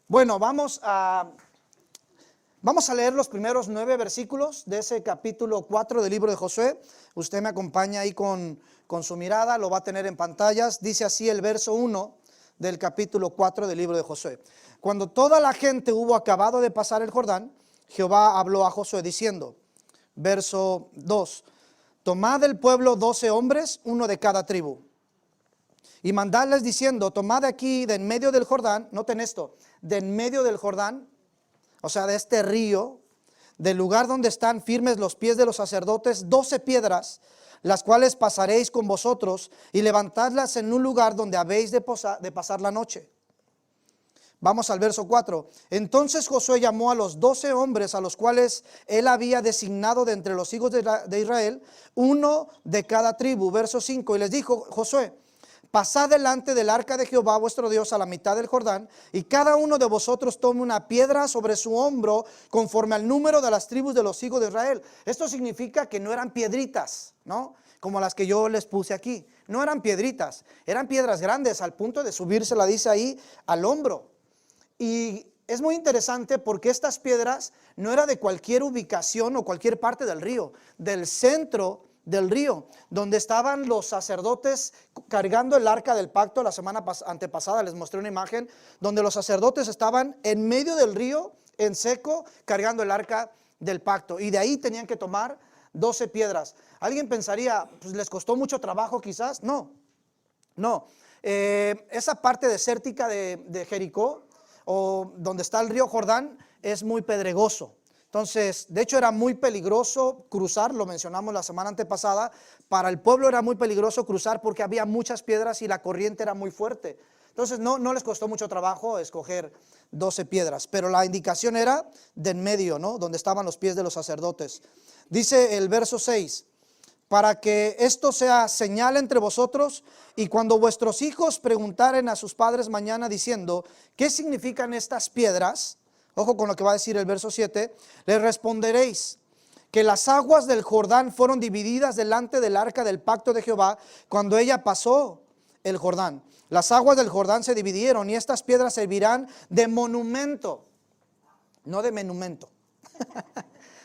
Bueno, vamos a leer los primeros 9 versículos de ese capítulo 4 del libro de Josué. Usted me acompaña ahí con su mirada, lo va a tener en pantallas. Dice así el verso 1 del capítulo 4 del libro de Josué. Cuando toda la gente hubo acabado de pasar el Jordán, Jehová habló a Josué diciendo, verso 2, tomad del pueblo 12 hombres, uno de cada tribu, y mandadles diciendo, tomad aquí de en medio del Jordán, noten esto, de en medio del Jordán, o sea, de este río, del lugar donde están firmes los pies de los sacerdotes, 12 piedras, las cuales pasaréis con vosotros, y levantadlas en un lugar donde habéis de pasar la noche. Vamos al verso 4. Entonces Josué llamó a los 12 hombres a los cuales él había designado de entre los hijos de Israel, uno de cada tribu. Verso 5. Y les dijo Josué, pasad delante del arca de Jehová vuestro Dios a la mitad del Jordán, y cada uno de vosotros tome una piedra sobre su hombro conforme al número de las tribus de los hijos de Israel. Esto significa que no eran piedritas, ¿no? Como las que yo les puse aquí. No eran piedritas, eran piedras grandes al punto de subírsela, dice ahí, al hombro. Y es muy interesante porque estas piedras no era de cualquier ubicación o cualquier parte del río, del centro del río, donde estaban los sacerdotes cargando el arca del pacto. La semana antepasada les mostré una imagen donde los sacerdotes estaban en medio del río, en seco, cargando el arca del pacto. Y de ahí tenían que tomar 12 piedras. Alguien pensaría, pues les costó mucho trabajo quizás. No. Esa parte desértica de Jericó, o donde está el río Jordán, es muy pedregoso. Entonces, de hecho era muy peligroso cruzar, lo mencionamos la semana antepasada. Para el pueblo era muy peligroso cruzar porque había muchas piedras y la corriente era muy fuerte. Entonces no les costó mucho trabajo escoger 12 piedras, pero la indicación era de en medio, ¿no? Donde estaban los pies de los sacerdotes. Dice el verso 6, para que esto sea señal entre vosotros, y cuando vuestros hijos preguntaren a sus padres mañana diciendo, ¿qué significan estas piedras? Ojo con lo que va a decir el verso 7, les responderéis que las aguas del Jordán fueron divididas delante del arca del pacto de Jehová cuando ella pasó el Jordán. Las aguas del Jordán se dividieron y estas piedras servirán de monumento, no de menumento,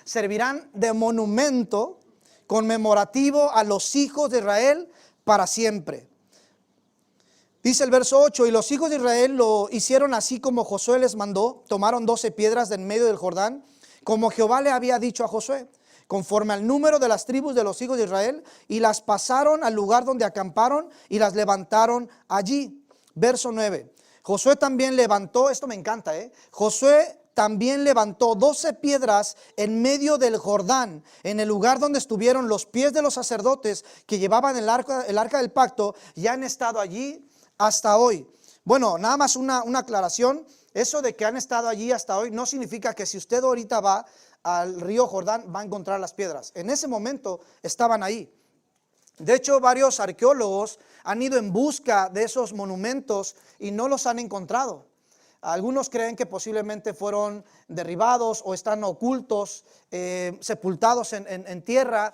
servirán de monumento conmemorativo a los hijos de Israel para siempre. Dice el verso 8, y los hijos de Israel lo hicieron así como Josué les mandó, tomaron 12 piedras de en medio del Jordán, como Jehová le había dicho a Josué, conforme al número de las tribus de los hijos de Israel, y las pasaron al lugar donde acamparon y las levantaron allí. Verso 9, Josué también levantó, esto me encanta, Josué también levantó 12 piedras en medio del Jordán, en el lugar donde estuvieron los pies de los sacerdotes que llevaban el arca del pacto, y han estado allí hasta hoy. Bueno, nada más una aclaración, eso de que han estado allí hasta hoy no significa que si usted ahorita va al río Jordán va a encontrar las piedras. En ese momento estaban ahí. De hecho, varios arqueólogos han ido en busca de esos monumentos y no los han encontrado. Algunos creen que posiblemente fueron derribados o están ocultos, sepultados en tierra.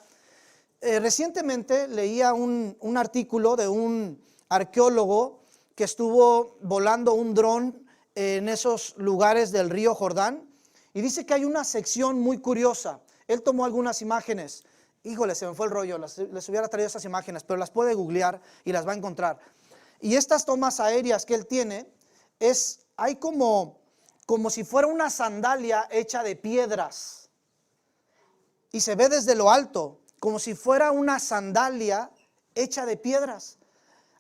Recientemente leía un artículo de un arqueólogo que estuvo volando un dron en esos lugares del río Jordán y dice que hay una sección muy curiosa. Él tomó algunas imágenes. Híjole, se me fue el rollo, les hubiera traído esas imágenes, pero las puede googlear y las va a encontrar. Y estas tomas aéreas que él tiene, hay como si fuera una sandalia hecha de piedras. Y se ve desde lo alto, como si fuera una sandalia hecha de piedras.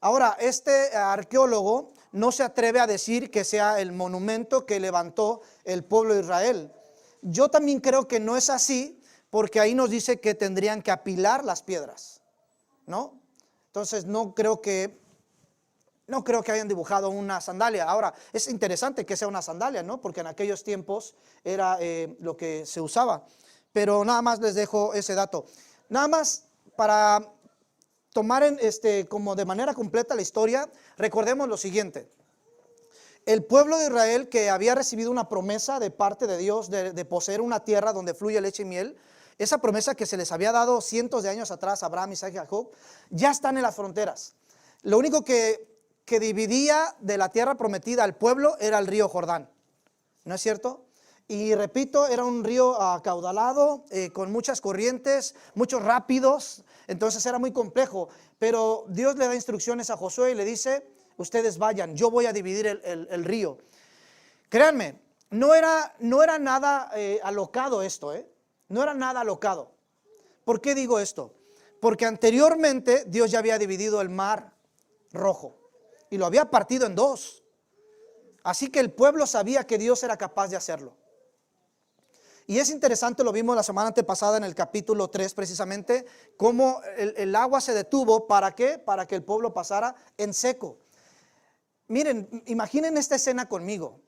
Ahora, este arqueólogo no se atreve a decir que sea el monumento que levantó el pueblo de Israel. Yo también creo que no es así, porque ahí nos dice que tendrían que apilar las piedras, ¿no? Entonces no creo que hayan dibujado una sandalia. Ahora, es interesante que sea una sandalia, ¿no? Porque en aquellos tiempos era lo que se usaba. Pero nada más les dejo ese dato. Nada más para tomar como de manera completa la historia, recordemos lo siguiente. El pueblo de Israel, que había recibido una promesa de parte de Dios de poseer una tierra donde fluye leche y miel, esa promesa que se les había dado cientos de años atrás a Abraham, Isaac y Jacob, ya están en las fronteras. Lo único que dividía de la tierra prometida al pueblo era el río Jordán. ¿no es cierto? Y repito, era un río acaudalado, con muchas corrientes, muchos rápidos, entonces era muy complejo. Pero Dios le da instrucciones a Josué y le dice, ustedes vayan, yo voy a dividir el río. Créanme, no era nada alocado esto, no era nada alocado. ¿Por qué digo esto? Porque anteriormente Dios ya había dividido el mar Rojo y lo había partido en dos. Así que el pueblo sabía que Dios era capaz de hacerlo. Y es interesante, lo vimos la semana antepasada en el capítulo 3 precisamente, cómo el agua se detuvo. ¿Para qué? Para que el pueblo pasara en seco. Miren, imaginen esta escena conmigo.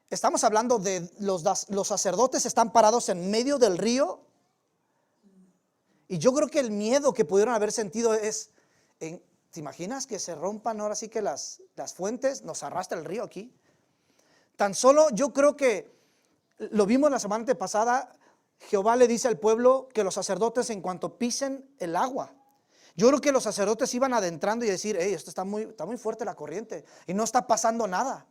Estamos hablando de los sacerdotes están parados en medio del río. Y yo creo que el miedo que pudieron haber sentido es, ¿te imaginas que se rompan ahora sí que las fuentes? Nos arrastra el río aquí. Tan solo yo creo que lo vimos la semana pasada, Jehová le dice al pueblo que los sacerdotes en cuanto pisen el agua, yo creo que los sacerdotes iban adentrando y decir, hey, esto está muy fuerte la corriente y no está pasando nada.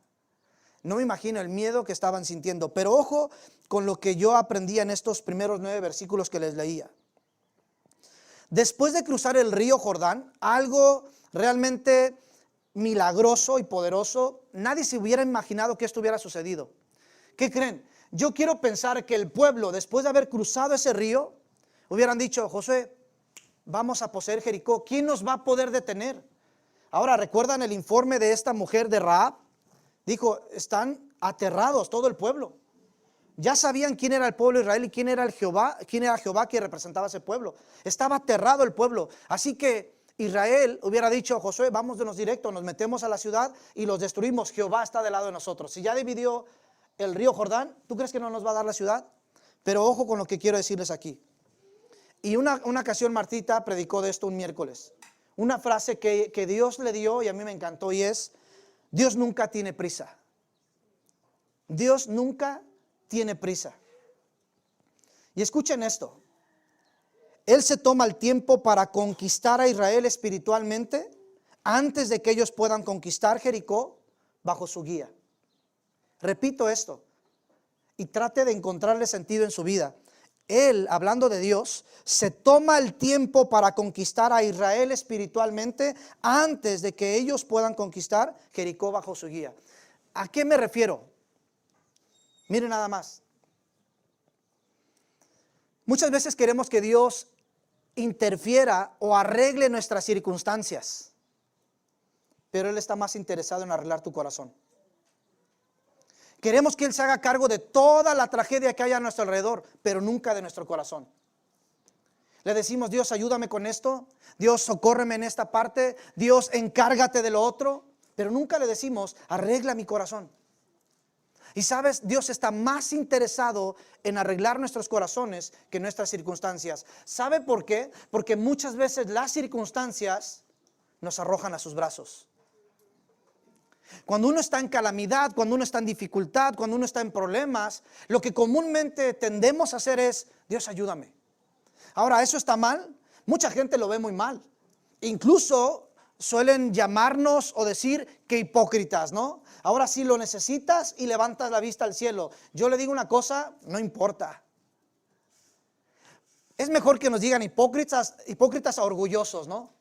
No me imagino el miedo que estaban sintiendo, pero ojo con lo que yo aprendí en estos primeros 9 versículos que les leía. Después de cruzar el río Jordán, algo realmente milagroso y poderoso, nadie se hubiera imaginado que esto hubiera sucedido. ¿Qué creen? Yo quiero pensar que el pueblo, después de haber cruzado ese río, hubieran dicho, Josué, vamos a poseer Jericó. ¿Quién nos va a poder detener? Ahora, ¿recuerdan el informe de esta mujer de Rahab? Dijo, están aterrados todo el pueblo. Ya sabían quién era el pueblo de Israel y quién era Jehová que representaba ese pueblo. Estaba aterrado el pueblo. Así que Israel hubiera dicho, Josué, vámonos directo, nos metemos a la ciudad y los destruimos. Jehová está del lado de nosotros. Si ya dividió el río Jordán, ¿tú crees que no nos va a dar la ciudad? Pero ojo con lo que quiero decirles aquí. Y una ocasión Martita predicó de esto un miércoles. Una frase que Dios le dio y a mí me encantó y es, Dios nunca tiene prisa. Dios nunca tiene prisa. Y escuchen esto. Él se toma el tiempo para conquistar a Israel espiritualmente antes de que ellos puedan conquistar Jericó bajo su guía. Repito esto y trate de encontrarle sentido en su vida. Él, hablando de Dios, se toma el tiempo para conquistar a Israel espiritualmente antes de que ellos puedan conquistar Jericó bajo su guía. ¿A qué me refiero? Miren nada más. Muchas veces queremos que Dios interfiera o arregle nuestras circunstancias, pero Él está más interesado en arreglar tu corazón. Queremos que Él se haga cargo de toda la tragedia que hay a nuestro alrededor, pero nunca de nuestro corazón. Le decimos, Dios, ayúdame con esto, Dios, socórreme en esta parte, Dios, encárgate de lo otro, pero nunca le decimos, arregla mi corazón. Y sabes, Dios está más interesado en arreglar nuestros corazones que nuestras circunstancias. ¿Sabe por qué? Porque muchas veces las circunstancias nos arrojan a sus brazos. Cuando uno está en calamidad, cuando uno está en dificultad, cuando uno está en problemas, lo que comúnmente tendemos a hacer es, Dios, ayúdame. Ahora, ¿eso está mal? Mucha gente lo ve muy mal. Incluso suelen llamarnos o decir que hipócritas, ¿no? Ahora sí lo necesitas y levantas la vista al cielo. Yo le digo una cosa, no importa. Es mejor que nos digan hipócritas a orgullosos, ¿no?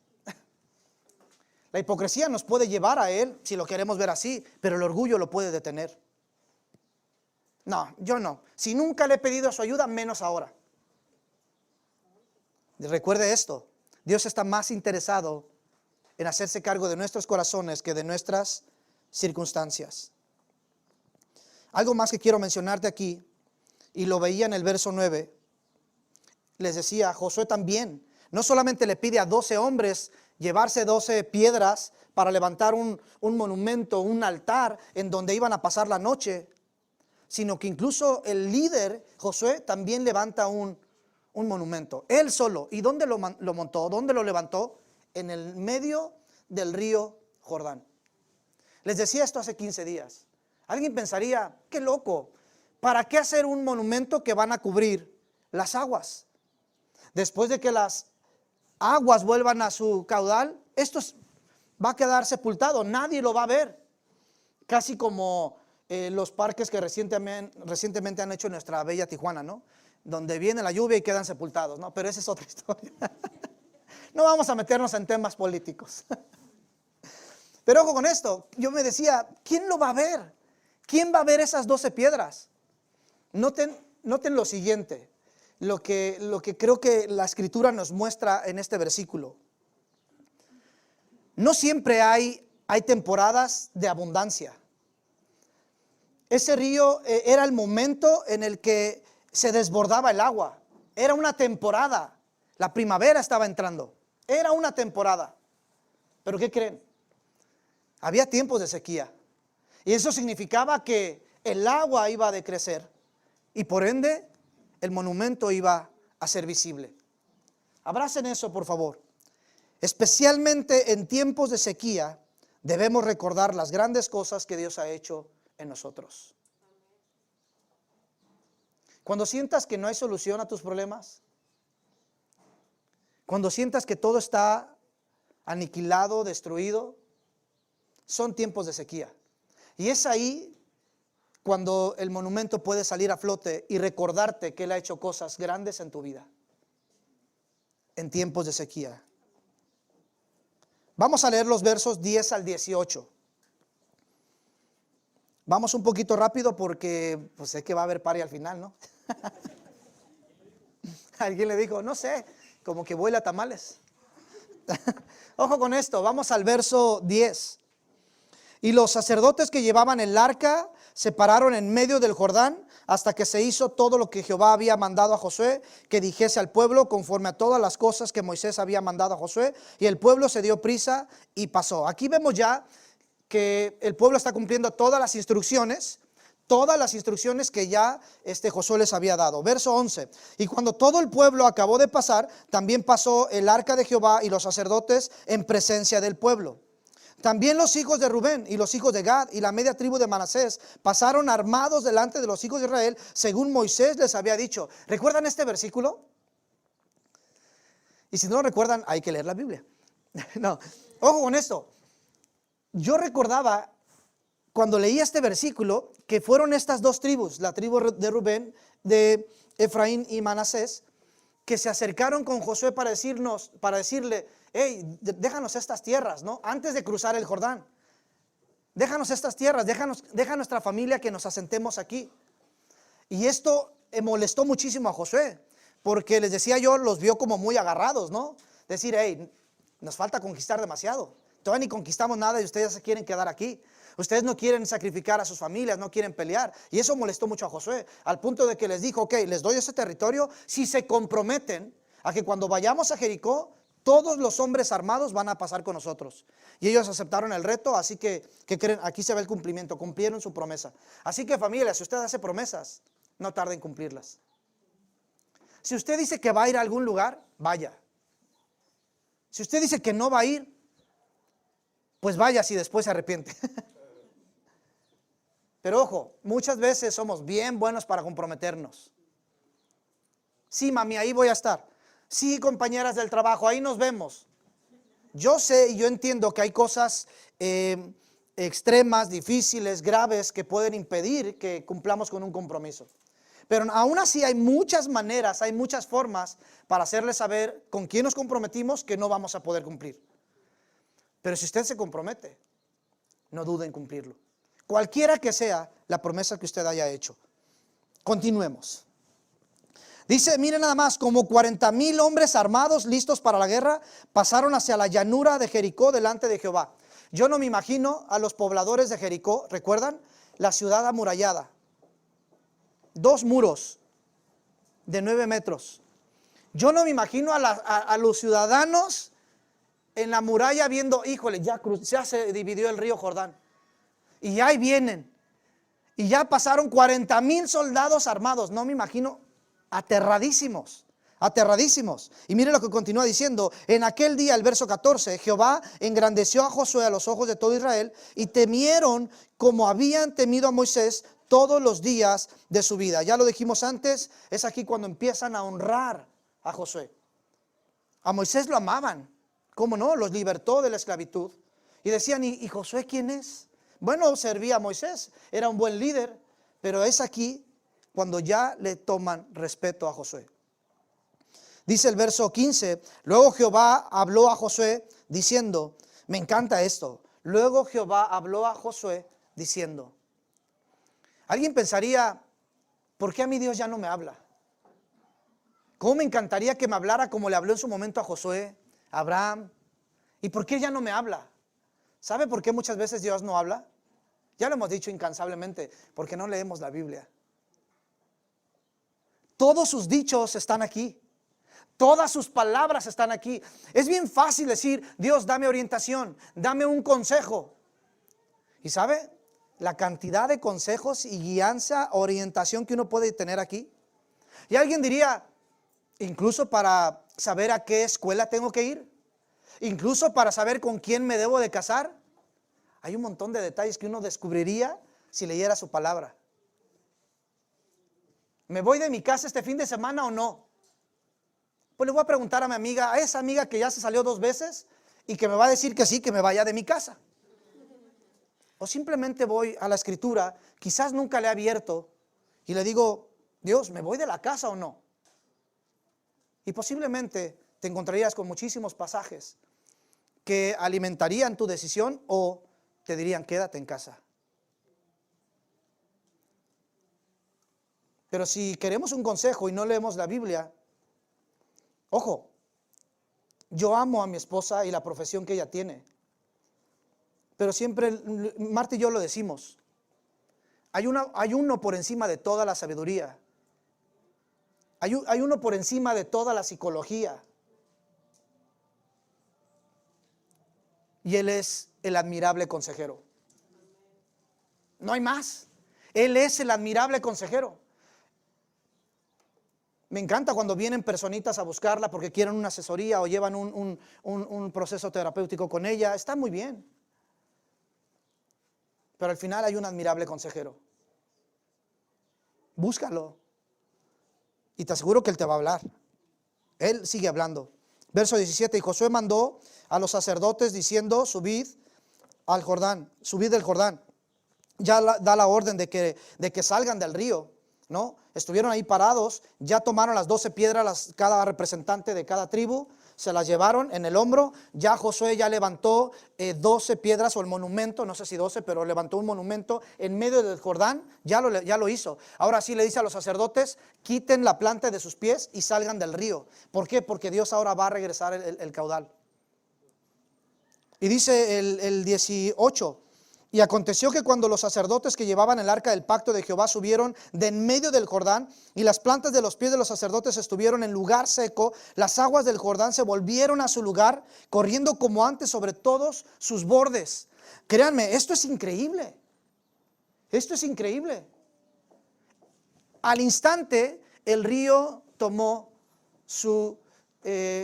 La hipocresía nos puede llevar a Él, si lo queremos ver así, pero el orgullo lo puede detener. No, yo no. Si nunca le he pedido su ayuda, menos ahora. Recuerde esto, Dios está más interesado en hacerse cargo de nuestros corazones que de nuestras circunstancias. Algo más que quiero mencionarte aquí, y lo veía en el verso 9, les decía, Josué también, no solamente le pide a 12 hombres llevarse 12 piedras para levantar un monumento, un altar en donde iban a pasar la noche, sino que incluso el líder, Josué, también levanta un monumento, él solo. ¿Y dónde lo montó? ¿Dónde lo levantó? En el medio del río Jordán. Les decía esto hace 15 días. Alguien pensaría, qué loco, ¿para qué hacer un monumento que van a cubrir las aguas? Después de que las aguas vuelvan a su caudal, esto va a quedar sepultado, nadie lo va a ver. Casi como los parques que recientemente han hecho en nuestra bella Tijuana, ¿no? Donde viene la lluvia y quedan sepultados, ¿no? Pero esa es otra historia. No vamos a meternos en temas políticos. Pero ojo con esto, yo me decía, ¿quién lo va a ver? ¿Quién va a ver esas 12 piedras? Noten lo siguiente, lo que creo que la Escritura nos muestra en este versículo. No siempre hay temporadas de abundancia. Ese río era el momento en el que se desbordaba el agua. Era una temporada. La primavera estaba entrando. Era una temporada. ¿Pero qué creen? Había tiempos de sequía. Y eso significaba que el agua iba a decrecer. Y por ende, el monumento iba a ser visible. Abracen eso, por favor. Especialmente en tiempos de sequía, debemos recordar las grandes cosas que Dios ha hecho en nosotros. Cuando sientas que no hay solución a tus problemas, cuando sientas que todo está aniquilado, destruido, son tiempos de sequía. Y es ahí cuando el monumento puede salir a flote y recordarte que Él ha hecho cosas grandes en tu vida, en tiempos de sequía. Vamos a leer los versos 10 al 18. Vamos un poquito rápido porque pues sé que va a haber party al final, ¿no? Alguien le dijo, no sé, como que vuela tamales. Ojo con esto, vamos al verso 10. Y los sacerdotes que llevaban el arca se pararon en medio del Jordán hasta que se hizo todo lo que Jehová había mandado a Josué que dijese al pueblo conforme a todas las cosas que Moisés había mandado a Josué, y el pueblo se dio prisa y pasó. Aquí vemos ya que el pueblo está cumpliendo todas las instrucciones que ya Josué les había dado. Verso 11, y cuando todo el pueblo acabó de pasar, también pasó el arca de Jehová y los sacerdotes en presencia del pueblo. También los hijos de Rubén y los hijos de Gad y la media tribu de Manasés pasaron armados delante de los hijos de Israel, según Moisés les había dicho. ¿Recuerdan este versículo? Y si no lo recuerdan, hay que leer la Biblia. No, ojo con esto. Yo recordaba cuando leí este versículo que fueron estas dos tribus, la tribu de Rubén, de Efraín y Manasés, que se acercaron con Josué para decirle, hey, déjanos estas tierras, ¿no? Antes de cruzar el Jordán. Déjanos estas tierras, deja nuestra familia que nos asentemos aquí. Y esto molestó muchísimo a Josué, porque les decía yo, los vio como muy agarrados, ¿no? Decir, hey, nos falta conquistar demasiado. Todavía ni conquistamos nada y ustedes se quieren quedar aquí. Ustedes no quieren sacrificar a sus familias, no quieren pelear. Y eso molestó mucho a Josué, al punto de que les dijo, ok, les doy ese territorio si se comprometen a que cuando vayamos a Jericó, todos los hombres armados van a pasar con nosotros. Y ellos aceptaron el reto, así que, ¿qué creen? Aquí se ve el cumplimiento, cumplieron su promesa. Así que familia, si usted hace promesas, no tarde en cumplirlas. Si usted dice que va a ir a algún lugar, vaya. Si usted dice que no va a ir, pues vaya si después se arrepiente. Pero ojo, muchas veces somos bien buenos para comprometernos. Sí, mami, ahí voy a estar. Sí, compañeras del trabajo, ahí nos vemos. Yo sé y yo entiendo que hay cosas extremas, difíciles, graves que pueden impedir que cumplamos con un compromiso. Pero aún así hay muchas maneras, hay muchas formas para hacerles saber con quién nos comprometimos que no vamos a poder cumplir. Pero si usted se compromete, no dude en cumplirlo. Cualquiera que sea la promesa que usted haya hecho. Continuemos. Dice, miren nada más, como 40,000 hombres armados listos para la guerra pasaron hacia la llanura de Jericó delante de Jehová. Yo no me imagino a los pobladores de Jericó, ¿recuerdan? La ciudad amurallada. 2 muros de 9 metros. Yo no me imagino a los ciudadanos en la muralla viendo, híjole, ya se dividió el río Jordán. Y ahí vienen. Y ya pasaron 40,000 soldados armados. No me imagino, aterradísimos. Y mire lo que continúa diciendo. En aquel día, el verso 14, Jehová engrandeció a Josué a los ojos de todo Israel y temieron como habían temido a Moisés todos los días de su vida. Ya lo dijimos antes, es aquí cuando empiezan a honrar a Josué. A Moisés lo amaban, ¿cómo no? Los libertó de la esclavitud. Y decían, ¿y Josué quién es? Bueno, servía a Moisés, era un buen líder, pero es aquí cuando ya le toman respeto a Josué. Dice el verso 15, luego Jehová habló a Josué diciendo, me encanta esto, luego Jehová habló a Josué diciendo. Alguien pensaría, ¿por qué a mí Dios ya no me habla? ¿Cómo me encantaría que me hablara como le habló en su momento a Josué, a Abraham? ¿Y por qué ya no me habla? ¿Sabe por qué muchas veces Dios no habla? Ya lo hemos dicho incansablemente, porque no leemos la Biblia. Todos sus dichos están aquí. Todas sus palabras están aquí. Es bien fácil decir, Dios, dame orientación, dame un consejo. ¿Y sabe? La cantidad de consejos y guianza, orientación que uno puede tener aquí. Y alguien diría, incluso para saber a qué escuela tengo que ir, incluso para saber con quién me debo de casar. Hay un montón de detalles que uno descubriría si leyera su palabra. ¿Me voy de mi casa este fin de semana o no? Pues le voy a preguntar a mi amiga, a esa amiga que ya se salió 2 veces y que me va a decir que sí, que me vaya de mi casa. O simplemente voy a la escritura, quizás nunca le he abierto y le digo, Dios, ¿me voy de la casa o no? Y posiblemente te encontrarías con muchísimos pasajes que alimentarían tu decisión o te dirían, quédate en casa. Pero si queremos un consejo y no leemos la Biblia, ojo, yo amo a mi esposa y la profesión que ella tiene. Pero siempre, Marta y yo lo decimos, hay uno por encima de toda la sabiduría. Hay uno por encima de toda la psicología. Y Él es el admirable consejero. No hay más. Él es el admirable consejero. Me encanta cuando vienen personitas a buscarla porque quieren una asesoría o llevan un proceso terapéutico con ella. Está muy bien. Pero al final hay un admirable consejero. Búscalo. Y te aseguro que Él te va a hablar. Él sigue hablando. Verso 17, y Josué mandó a los sacerdotes diciendo, subid al Jordán, subid del Jordán. Ya da la orden de que salgan del río, ¿no? Estuvieron ahí parados, ya tomaron las 12 piedras, cada representante de cada tribu, se las llevaron en el hombro. Ya Josué ya levantó 12 piedras o el monumento, no sé si 12, pero levantó un monumento en medio del Jordán, ya lo hizo. Ahora sí le dice a los sacerdotes, quiten la planta de sus pies y salgan del río. ¿Por qué? Porque Dios ahora va a regresar el caudal. Y dice el 18, y aconteció que cuando los sacerdotes que llevaban el arca del pacto de Jehová subieron de en medio del Jordán, y las plantas de los pies de los sacerdotes estuvieron en lugar seco, las aguas del Jordán se volvieron a su lugar, corriendo como antes sobre todos sus bordes. Créanme, esto es increíble. Esto es increíble. Al instante, el río tomó su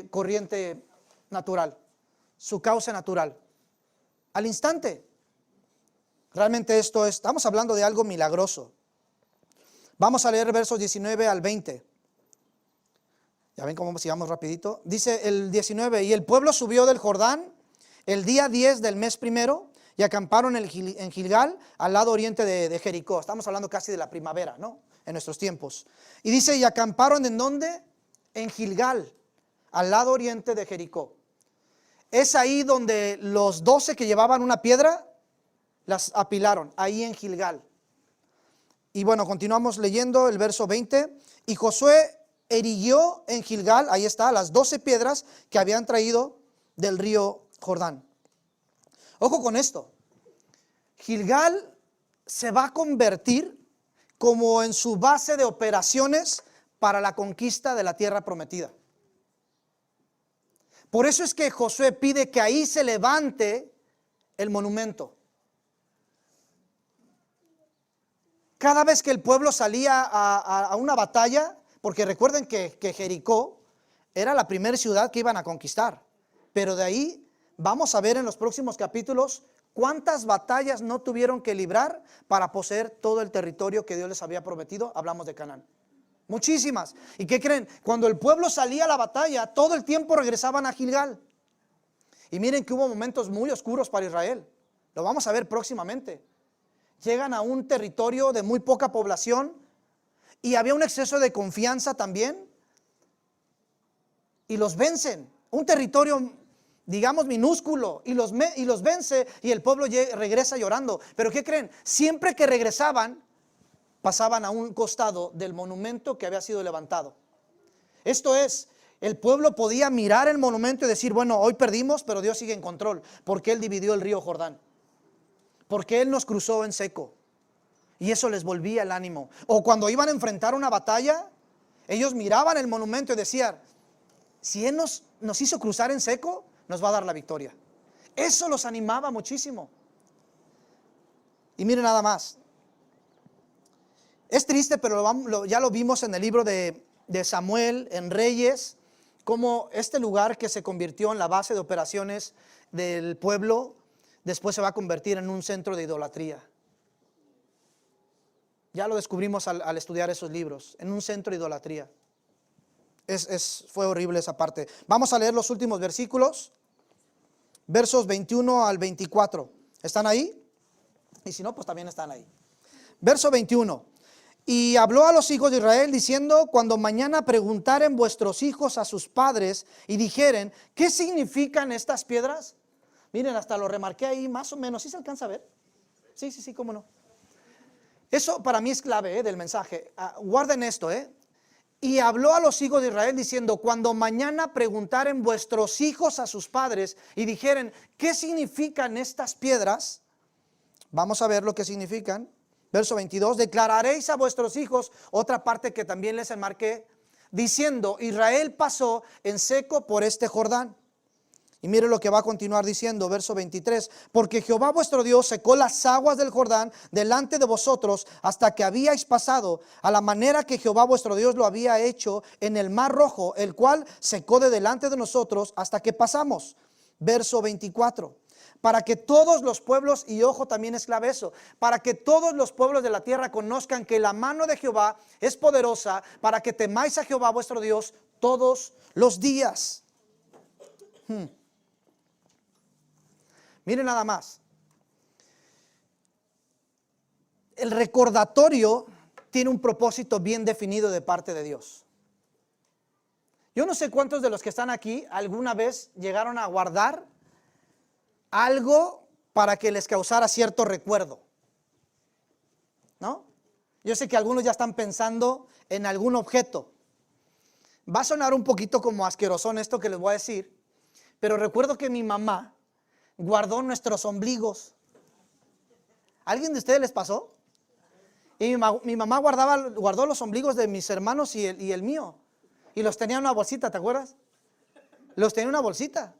corriente natural, su cauce natural. Al instante. Realmente estamos hablando de algo milagroso. Vamos a leer versos 19 al 20. Ya ven cómo sigamos rapidito. Dice el 19, y el pueblo subió del Jordán el día 10 del mes primero y acamparon en Gilgal, al lado oriente de Jericó. Estamos hablando casi de la primavera, ¿no? En nuestros tiempos. Y dice, y acamparon ¿en dónde? En Gilgal, al lado oriente de Jericó. Es ahí donde los 12 que llevaban una piedra las apilaron, ahí en Gilgal. Y bueno, continuamos leyendo el verso 20. Y Josué erigió en Gilgal, ahí está, las 12 piedras que habían traído del río Jordán. Ojo con esto. Gilgal se va a convertir como en su base de operaciones para la conquista de la tierra prometida. Por eso es que Josué pide que ahí se levante el monumento. Cada vez que el pueblo salía a una batalla, porque recuerden que Jericó era la primera ciudad que iban a conquistar, pero de ahí vamos a ver en los próximos capítulos cuántas batallas no tuvieron que librar para poseer todo el territorio que Dios les había prometido. Hablamos de Canaán. Muchísimas. ¿Y qué creen? Cuando el pueblo salía a la batalla, todo el tiempo regresaban a Gilgal. Y miren que hubo momentos muy oscuros para Israel. Lo vamos a ver próximamente. llegan a un territorio de muy poca población y había un exceso de confianza también y los vencen. Un territorio, digamos, minúsculo y los vence y el pueblo regresa llorando. Pero ¿qué creen? Siempre que regresaban, pasaban a un costado del monumento que había sido levantado. Esto es, el pueblo podía mirar el monumento y decir, bueno, hoy perdimos, pero Dios sigue en control, porque Él dividió el río Jordán, porque Él nos cruzó en seco, y eso les volvía el ánimo. O cuando iban a enfrentar una batalla, ellos miraban el monumento y decían, si Él nos hizo cruzar en seco, nos va a dar la victoria. Eso los animaba muchísimo. Y miren nada más, es triste, pero ya lo vimos en el libro de Samuel, en Reyes, como este lugar que se convirtió en la base de operaciones del pueblo, después se va a convertir en un centro de idolatría. Ya lo descubrimos al estudiar esos libros, en un centro de idolatría. Fue horrible esa parte. Vamos a leer los últimos versículos, versos 21 al 24. ¿Están ahí? Y si no, pues también están ahí. Verso 21. Y habló a los hijos de Israel diciendo, cuando mañana preguntaren vuestros hijos a sus padres y dijeren, ¿qué significan estas piedras? Miren, hasta lo remarqué ahí más o menos. ¿Sí se alcanza a ver? Sí, cómo no. Eso para mí es clave del mensaje. Guarden esto. Y habló a los hijos de Israel diciendo, cuando mañana preguntaren vuestros hijos a sus padres y dijeren, ¿qué significan estas piedras? Vamos a ver lo que significan. Verso 22, declararéis a vuestros hijos, otra parte que también les enmarqué, diciendo, Israel pasó en seco por este Jordán. Y mire lo que va a continuar diciendo, verso 23, porque Jehová vuestro Dios secó las aguas del Jordán delante de vosotros hasta que habíais pasado, a la manera que Jehová vuestro Dios lo había hecho en el mar rojo, el cual secó de delante de nosotros hasta que pasamos. Verso 24. Para que todos los pueblos, y ojo también es clave eso, para que todos los pueblos de la tierra conozcan que la mano de Jehová es poderosa, para que temáis a Jehová vuestro Dios todos los días. Miren nada más. El recordatorio tiene un propósito bien definido de parte de Dios. Yo no sé cuántos de los que están aquí alguna vez llegaron a guardar algo para que les causara cierto recuerdo, ¿no? Yo sé que algunos ya están pensando en algún objeto. Va a sonar un poquito como asquerosón esto que les voy a decir, pero recuerdo que mi mamá guardó nuestros ombligos. ¿Alguien de ustedes les pasó? Y mi mamá guardó los ombligos de mis hermanos y el mío, y los tenía en una bolsita, ¿te acuerdas? Los tenía en una bolsita.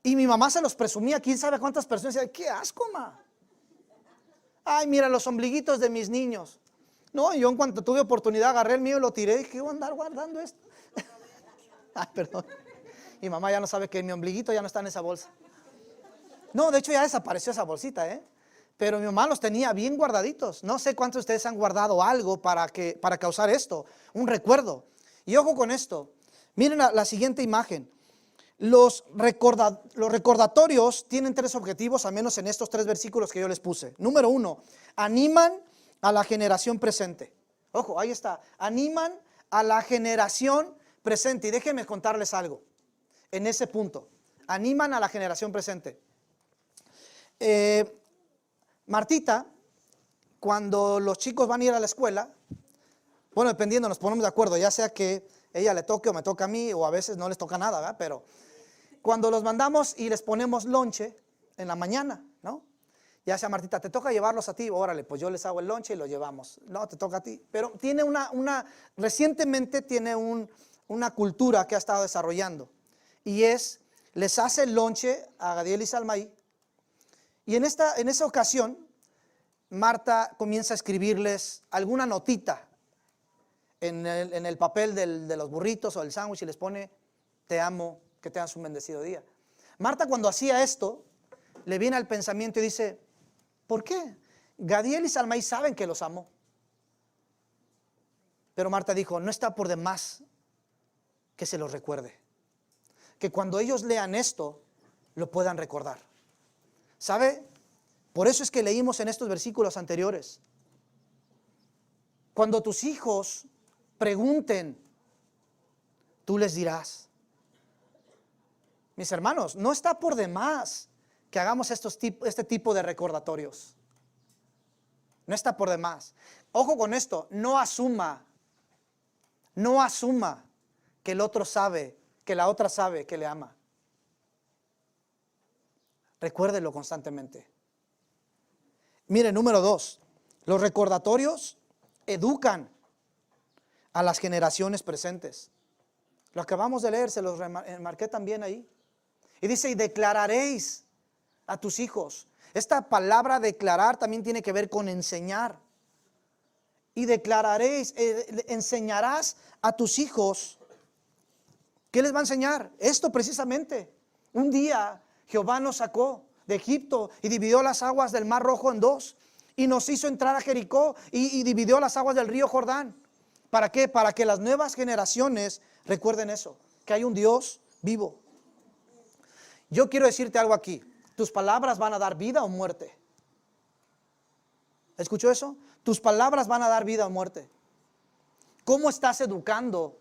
Y mi mamá se los presumía, quién sabe cuántas personas decían, qué asco, ma. Ay, mira los ombliguitos de mis niños. No, yo en cuanto tuve oportunidad agarré el mío y lo tiré y dije, ¿qué voy a andar guardando esto? Ay, perdón. Mi mamá ya no sabe que mi ombliguito ya no está en esa bolsa. No, de hecho ya desapareció esa bolsita, pero mi mamá los tenía bien guardaditos. No sé cuántos de ustedes han guardado algo para causar esto, un recuerdo. Y ojo con esto, miren la siguiente imagen. Los recordatorios tienen tres objetivos, al menos en estos tres versículos que yo les puse. Número 1, animan a la generación presente. Ojo, ahí está, animan a la generación presente. Y déjenme contarles algo en ese punto. Animan a la generación presente. Martita, cuando los chicos van a ir a la escuela, bueno, dependiendo, nos ponemos de acuerdo, ya sea que ella le toque o me toca a mí, o a veces no les toca nada, ¿verdad? Pero cuando los mandamos y les ponemos lonche en la mañana, ¿no? Ya sea Martita, te toca llevarlos a ti, órale, pues yo les hago el lonche y los llevamos. No, te toca a ti. Pero tiene recientemente tiene una cultura que ha estado desarrollando. Y les hace el lonche a Gadiel y Salmaí. Y en esa ocasión, Marta comienza a escribirles alguna notita en el papel de los burritos o el sándwich y les pone, te amo, que tengas un bendecido día. Marta, cuando hacía esto, le viene al pensamiento y dice, ¿por qué? Gadiel y Salmaí saben que los amo. Pero Marta dijo, no está por demás que se los recuerde. Que cuando ellos lean esto, lo puedan recordar. ¿Sabe? Por eso es que leímos en estos versículos anteriores. Cuando tus hijos pregunten, tú les dirás. Mis hermanos, no está por demás que hagamos este tipo de recordatorios. No está por demás. Ojo con esto, no asuma que el otro sabe, que la otra sabe que le ama. Recuérdelo constantemente. Mire, número 2, los recordatorios educan a las generaciones presentes. Lo acabamos de leer, se los marqué también ahí. Y dice, y declararéis a tus hijos. Esta palabra declarar también tiene que ver con enseñar. Y declararéis, enseñarás a tus hijos. ¿Qué les va a enseñar? Esto precisamente. Un día Jehová nos sacó de Egipto y dividió las aguas del Mar Rojo en dos. Y nos hizo entrar a Jericó y dividió las aguas del río Jordán. ¿Para qué? Para que las nuevas generaciones recuerden eso, que hay un Dios vivo. Yo quiero decirte algo aquí. Tus palabras van a dar vida o muerte. ¿Escuchó eso? Tus palabras van a dar vida o muerte. ¿Cómo estás educando?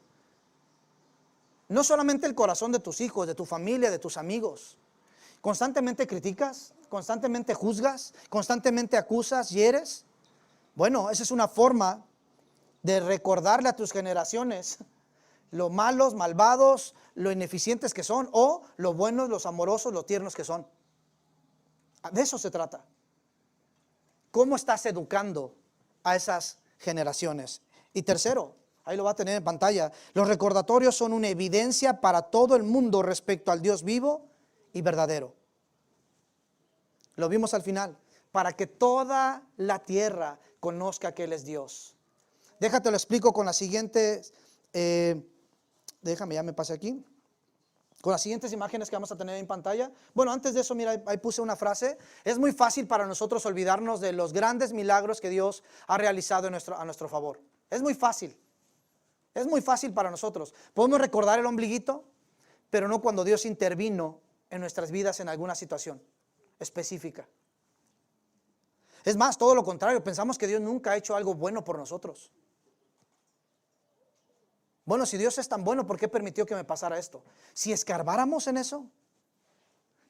No solamente el corazón de tus hijos, de tu familia, de tus amigos. ¿Constantemente criticas? ¿Constantemente juzgas? ¿Constantemente acusas? ¿Hieres? Bueno, esa es una forma de recordarle a tus generaciones lo malos, malvados, lo ineficientes que son, o lo buenos, los amorosos, los tiernos que son. De eso se trata. ¿Cómo estás educando a esas generaciones? Y tercero, ahí lo va a tener en pantalla, los recordatorios son una evidencia para todo el mundo respecto al Dios vivo y verdadero. Lo vimos al final, para que toda la tierra conozca que Él es Dios. Déjate lo explico con las siguientes, déjame, ya me pasé aquí. Con las siguientes imágenes que vamos a tener en pantalla. Bueno, antes de eso, mira, ahí puse una frase. Es muy fácil para nosotros olvidarnos de los grandes milagros que Dios ha realizado a nuestro favor. Es muy fácil. Es muy fácil para nosotros. Podemos recordar el ombliguito, pero no cuando Dios intervino en nuestras vidas en alguna situación específica. Es más, todo lo contrario, pensamos que Dios nunca ha hecho algo bueno por nosotros. Bueno, si Dios es tan bueno, ¿por qué permitió que me pasara esto? Si escarbáramos en eso,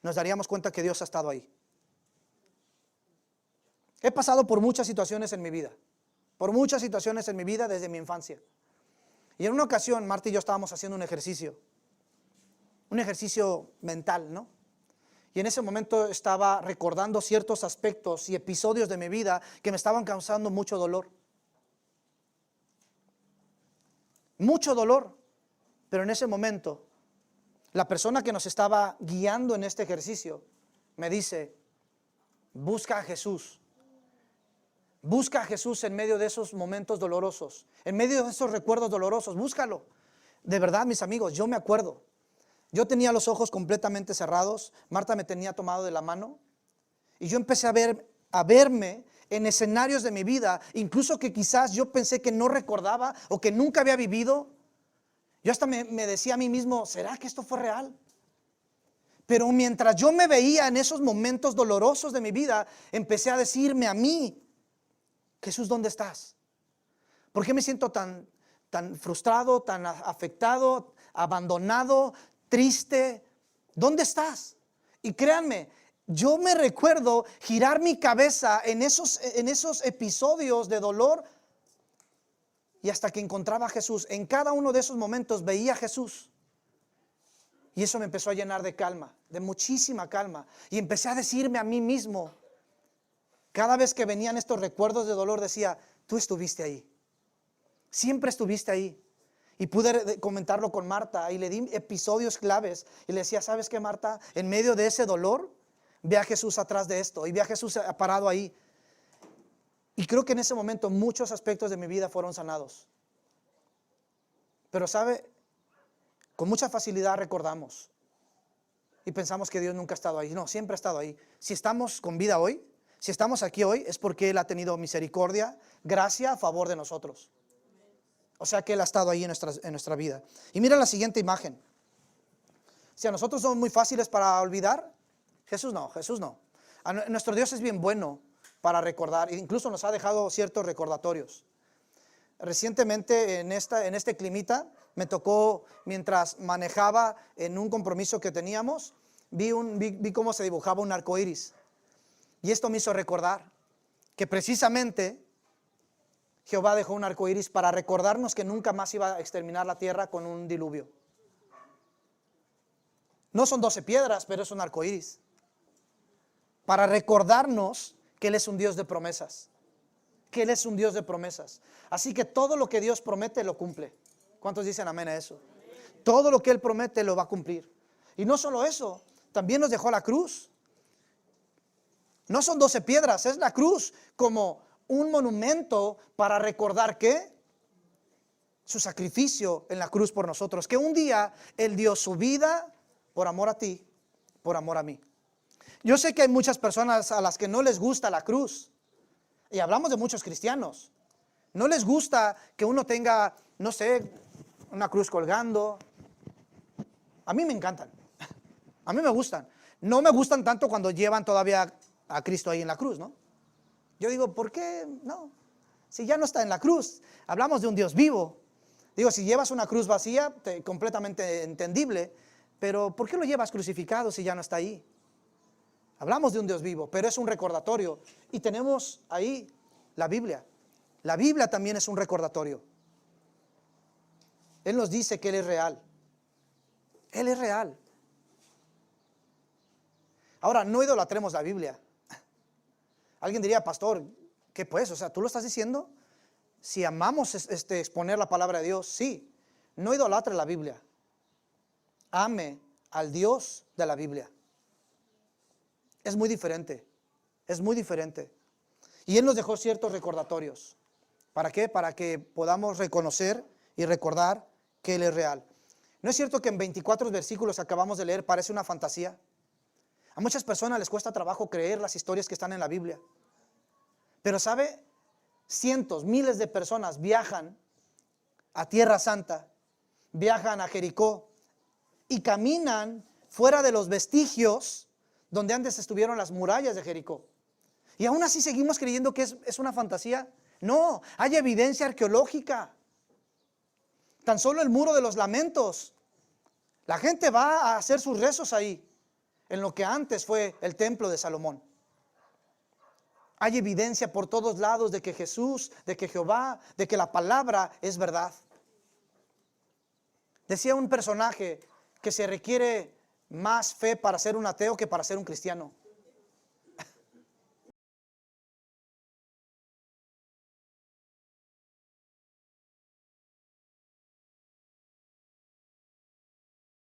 nos daríamos cuenta que Dios ha estado ahí. He pasado por muchas situaciones en mi vida, desde mi infancia. Y en una ocasión, Marta y yo estábamos haciendo un ejercicio mental, ¿no? Y en ese momento estaba recordando ciertos aspectos y episodios de mi vida que me estaban causando mucho dolor. Mucho dolor, pero en ese momento la persona que nos estaba guiando en este ejercicio me dice, busca a Jesús en medio de esos momentos dolorosos, en medio de esos recuerdos dolorosos, búscalo. De verdad, mis amigos, yo me acuerdo, yo tenía los ojos completamente cerrados, Marta me tenía tomado de la mano y yo empecé a verme en escenarios de mi vida, incluso que quizás yo pensé que no recordaba o que nunca había vivido. Yo hasta me decía a mí mismo, ¿será que esto fue real? Pero mientras yo me veía en esos momentos dolorosos de mi vida, empecé a decirme a mí, Jesús, ¿dónde estás? ¿Por qué me siento tan frustrado, tan afectado, abandonado, triste? ¿Dónde estás? Y créanme, yo me recuerdo girar mi cabeza en esos episodios de dolor y hasta que encontraba a Jesús. En cada uno de esos momentos veía a Jesús y eso me empezó a llenar de calma, de muchísima calma. Y empecé a decirme a mí mismo, cada vez que venían estos recuerdos de dolor decía, tú estuviste ahí, siempre estuviste ahí. Y pude comentarlo con Marta y le di episodios claves y le decía, ¿sabes qué, Marta? En medio de ese dolor, ve a Jesús atrás de esto y ve a Jesús parado ahí. Y creo que en ese momento muchos aspectos de mi vida fueron sanados. Pero sabe, con mucha facilidad recordamos y pensamos que Dios nunca ha estado ahí. No, siempre ha estado ahí. Si estamos con vida hoy, si estamos aquí hoy, es porque Él ha tenido misericordia, gracia a favor de nosotros. O sea que Él ha estado ahí en nuestra vida. Y mira la siguiente imagen. Si a nosotros somos muy fáciles para olvidar, Jesús no. Nuestro Dios es bien bueno para recordar, incluso nos ha dejado ciertos recordatorios. Recientemente en este climita me tocó, mientras manejaba en un compromiso que teníamos, vi cómo se dibujaba un arco iris. Y esto me hizo recordar que precisamente Jehová dejó un arco iris para recordarnos que nunca más iba a exterminar la tierra con un diluvio. No son 12 piedras, pero es un arco iris. Para recordarnos que Él es un Dios de promesas. Que Él es un Dios de promesas. Así que todo lo que Dios promete lo cumple. ¿Cuántos dicen amén a eso? Todo lo que Él promete lo va a cumplir. Y no solo eso, también nos dejó la cruz. No son 12 piedras, es la cruz como un monumento para recordar que su sacrificio en la cruz por nosotros, que un día Él dio su vida por amor a ti, por amor a mí. Yo sé que hay muchas personas a las que no les gusta la cruz, y hablamos de muchos cristianos. No les gusta que uno tenga, no sé, una cruz colgando. A mí me encantan, a mí me gustan. No me gustan tanto cuando llevan todavía a Cristo ahí en la cruz, ¿no? Yo digo, ¿por qué no? Si ya no está en la cruz, hablamos de un Dios vivo. Digo, si llevas una cruz vacía, completamente entendible, pero ¿por qué lo llevas crucificado si ya no está ahí? Hablamos de un Dios vivo, pero es un recordatorio. Y tenemos ahí la Biblia. La Biblia también es un recordatorio. Él nos dice que Él es real. Él es real. Ahora, no idolatremos la Biblia. Alguien diría, pastor, ¿qué pues? O sea, ¿tú lo estás diciendo? Si amamos exponer la palabra de Dios, sí. No idolatre la Biblia. Ame al Dios de la Biblia. Es muy diferente. Es muy diferente. Y Él nos dejó ciertos recordatorios. ¿Para qué? Para que podamos reconocer y recordar que Él es real. ¿No es cierto que en 24 versículos que acabamos de leer parece una fantasía? A muchas personas les cuesta trabajo creer las historias que están en la Biblia. Pero ¿sabe? Cientos, miles de personas viajan a Tierra Santa, viajan a Jericó y caminan fuera de los vestigios donde antes estuvieron las murallas de Jericó. Y aún así seguimos creyendo que es una fantasía. No, hay evidencia arqueológica. Tan solo el muro de los lamentos. La gente va a hacer sus rezos ahí, en lo que antes fue el templo de Salomón. Hay evidencia por todos lados de que Jesús, de que Jehová, de que la palabra es verdad. Decía un personaje que se requiere más fe para ser un ateo que para ser un cristiano.